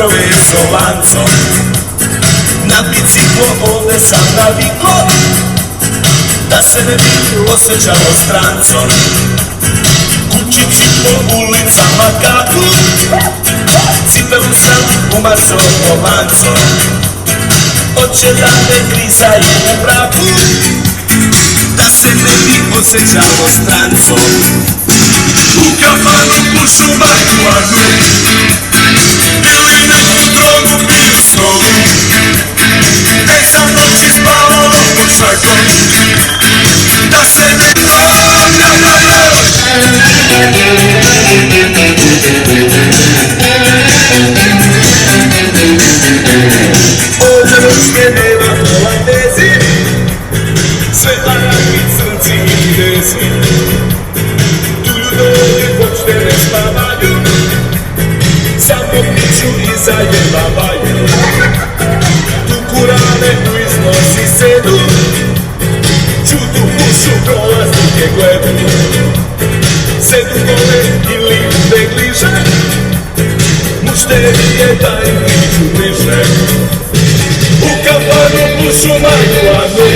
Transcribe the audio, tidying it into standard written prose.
zove Solancom. Na biciklo ode sam naviko, da se ne bi osjećalo strancom. Kućići po ulicama kaku, cipelu sam umažo polancom. Oće da me grizaju u braku, da se ne bi osjećalo strancom. U kafanu pušu marihuanu ili neku drogu piju snovu. Sa noći spavalo pod šakom, da se ne ponavljaju. Ovdje ručke nema holandezi, sve Arabi, crnci i Kinezi. Tu ljudi počne ne spavaju, samo piću i zajebavaju. Tu kurane u iznosi sedu, čutu pušu prolaznike gledu. Sedu gole ili negliže, mušterije da im priču bliže. U kafanu pušu marihuanu